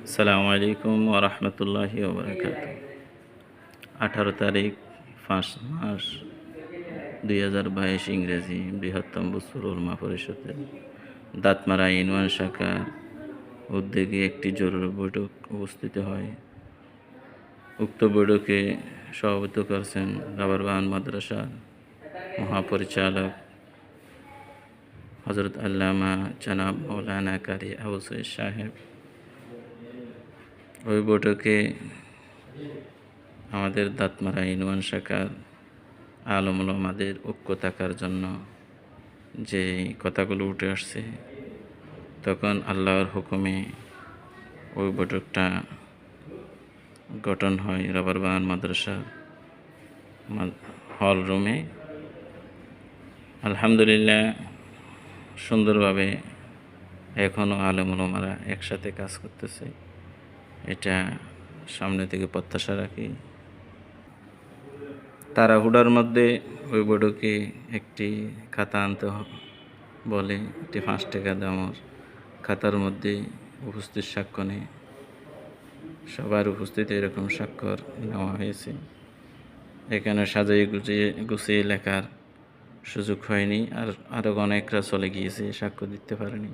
আসসালামু আলাইকুম ওরহমতুল্লাহি ওবরাকাত। 18 তারিখ 5 মাস 2022 ইংরেজি বৃহত্তম বছর উলমা পরিষদের দাঁতমারা ইউনিয়ন শাখার উদ্যোগে একটি জরুরি বৈঠক উপস্থিত হয়। উক্ত বৈঠকে সভাপতিত্ব করেছেন রাবারবাগান মাদ্রাসার মহাপরিচালক হজরত আল্লামা জনাব মৌলানা কারি আবু সঈদ সাহেব। ওই বৈঠকে আমাদের দাঁতমারা ইউনিয়ন শাখার আলেম ওলামাদের ঐক্য থাকার জন্য যে কথাগুলো উঠে আসছে, তখন আল্লাহর হুকুমে ওই বৈঠকটা গঠন হয় রাবারবাগান মাদ্রাসার হল রুমে। আলহামদুলিল্লাহ, সুন্দরভাবে এখনও আলেম ওলামারা একসাথে কাজ করতেছে, এটা সামনে থেকে প্রত্যাশা রাখি। তাড়াহুড়ার মধ্যে ওই বৈঠকে একটি খাতা আনতে বলে, একটি 5 টাকা দামের খাতার মধ্যে উপস্থিত সাক্ষ্য নেয়। সবার উপস্থিতি এরকম স্বাক্ষর নেওয়া হয়েছে। এখানে সাজিয়ে গুছিয়ে লেখার সুযোগ হয়নি, আর আরও অনেকরা চলে গিয়েছে, সাক্ষ্য দিতে পারেনি।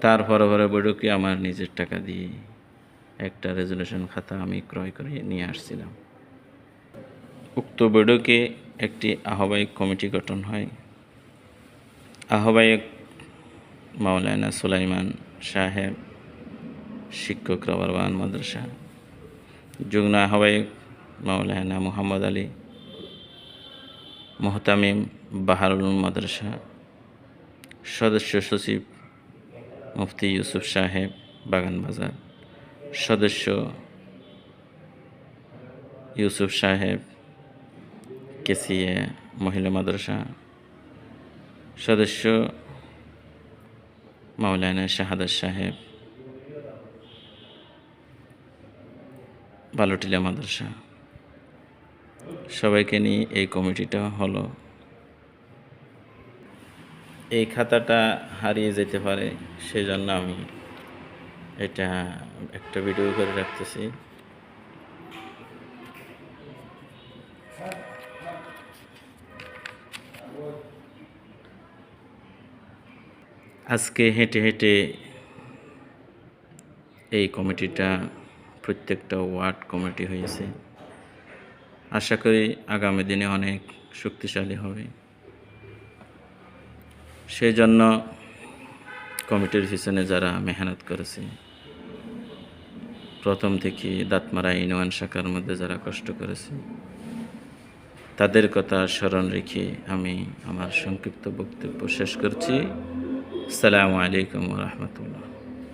তারপরে বৈঠকে আমার নিজের টাকা দিয়ে একটা রেজুলেশন খাতা আমি ক্রয় করে নিয়ে আসছিলাম। উক্ত বৈঠকে একটি আহ্বায়ক কমিটি গঠন হয়। আহ্বায়ক মাওলানা সুলাইমান সাহেব, শিক্ষক রাবারবাগান মাদ্রাসা। যুগ্ম আহ্বায়ক মাওলানা মুহাম্মদ আলী, মুহতামিম বাহারুল মাদ্রাসা। সদস্য সচিব মুফতি ইউসুফ সাহেব, বাগান বাজার। সদস্য ইউসুফ সাহেব, কেসিয়া মহিলা মাদ্রাসা। সদস্য মাওলানা শাহাদাত সাহেব, বালুটিলা মাদ্রাসা। সবাইকে নিয়ে এই কমিটিটা হলো। এই খাতাটা হারিয়ে যেতে পারে, সেজন্য আমি এটা একটা ভিডিও করে রাখতেছি। আজকে হেঁটে হেঁটে এই কমিটিটা প্রত্যেকটা ওয়ার্ড কমিটি হয়েছে। আশা করি আগামী দিনে অনেক শক্তিশালী হবে। সেই জন্য কমিটির পিছনে যারা মেহনত করেছে, প্রথম থেকে দাঁতমারা ইউনিয়ন শাখার মধ্যে যারা কষ্ট করেছে, তাদের কথা স্মরণ রেখে আমি আমার সংক্ষিপ্ত বক্তব্য শেষ করছি। আসসালামু আলাইকুম ওয়া রাহমাতুল্লাহ।